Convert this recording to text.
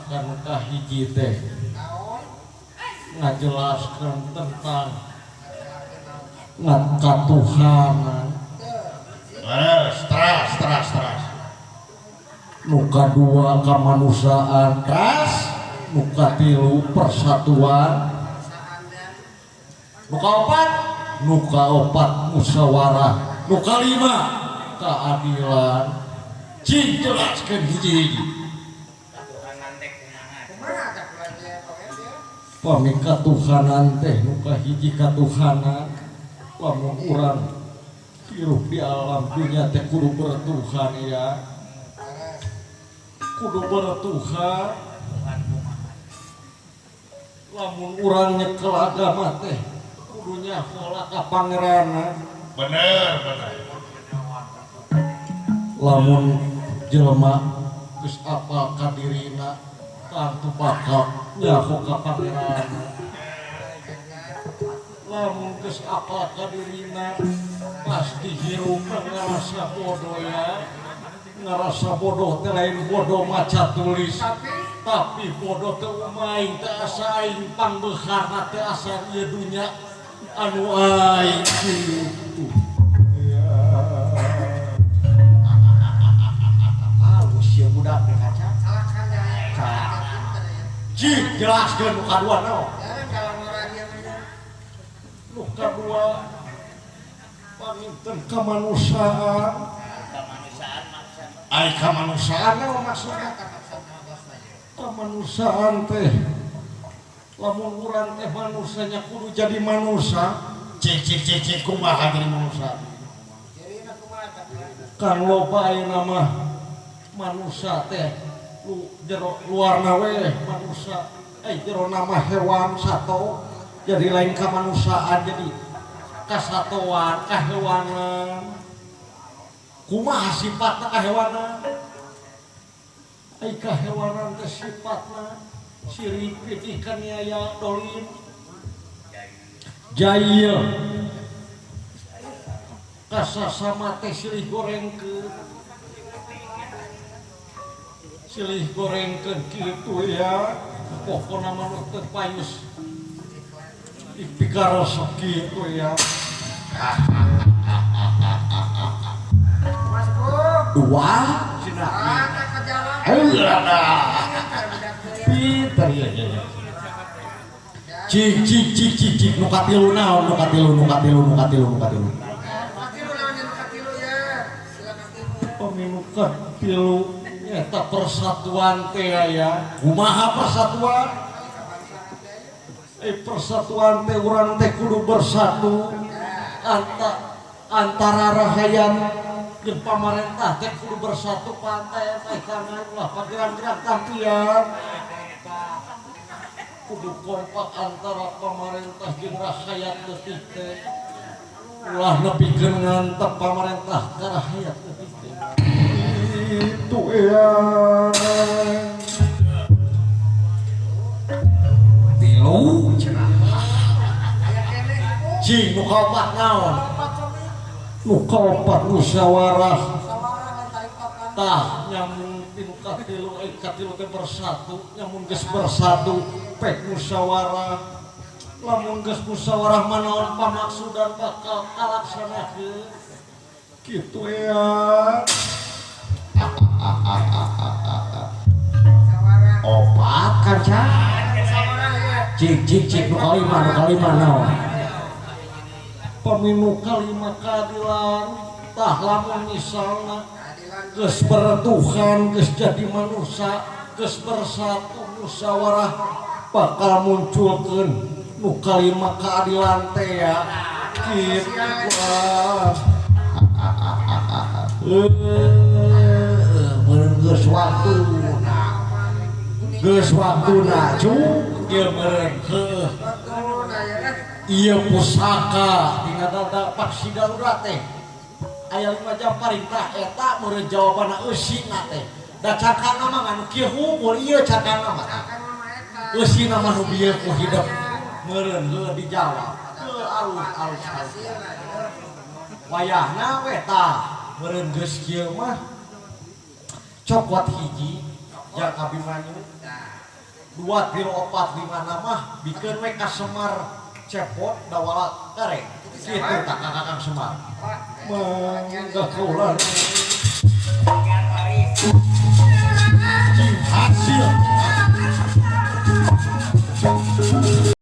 kanu kahiji teh ngajelaskeun tentang katuhanan. Teras. Nuka dua kamanusiaan, nuka tilu persatuan, nuka opat musyawarah, nuka lima keadilan. Cing jelaskeun hiji-hiji. Pami katuhanan teh nuka hiji katuhanan lamun urang hirup di alam dunia teh kudu bertuhan ya. Kudu bertuhan. Lamun urang nyekel agama teh kudunya heula ka pangeranna. Bener. Lamun jelema geus apal ka dirina tantu bakal nyaho ka pangeranna. Lamun geus apal ka dirina pasti hirup ngarasa bodoh ya. Ngarasa bodoh teh lain bodoh maca tulis, tapi bodoh teh umaing teh asa aing pangbeharna teh asa ieu dunya anu aing kitu. Halus ya budak teh kaca. Cik jelaskeun nu kadua naon? Nu kadua paminten kamanusiaan. Ai kamanusiaan naon maksudna? Kamanusiaan teh lamun urang teh manusanya kudu jadi manusia. Cik kumaha jadi manusia? Kan loba ayeuna mah manusia teh jero luarna we manusia. Jero nama hewan sato jadi lain kamanusiaan jadi kasatoan kahewanan. Kumaha sifatna kahewanan? Kahewanan teh sifatna sirih pitih kaniaya dolin jahil kasasama teh silih gorengkeun kitu ya. Pokona manut teu payus dipikaros kitu ya. Dua cina pinter ya. Cik nu katilu naon? Nu katilu pemilu katilu eta persatuan teh aya. Kumaha persatuan? Persatuan teh urang teh kudu bersatu antara rahayan jeung pamarentah teh kudu bersatu pantai tangan ulah pageran-geran tampian. Kudu kompak antara pamarentah jeung rakyat leutik teh. Ulah nepikeun ngantep pamarentah ka rakyat leutik teh. Itu ya. Tilu cenah. Cing nu kaopat naon? Nu kaopat musyawarah. Tah nyamun tinu katilu teh bersatu, nyamun geus bersatu pek musyawarah. Lamun geus musyawarah manaon pamaksudan bakal kalaksanakeun. Kitu ya. Opat kanca. Cik nu kalima naon? Paminu kalima keadilan. Tah lamun misalna geus bertuhan, geus jadi manusia, geus bersatu musyawarah bakal munculkeun nu kalima keadilan teh ya. Kitu geus waktuna ieu meureun ieu pusaka dina dada paksi darurat teh aya 5 jam parintah eta meureun jawabanna eusina teh da cakana mah anu kieu hungkul ieu cakana mah eusina mah nu bieu ku hidup meureun heuh dijawab alus wayahna we tah meureun geus kieu mah cokot hiji Jang Abimanyu 2 3 4 5 mah bikin we ka Semar cepot dawala gareng kitu tak Kakang Semar mangga kaulah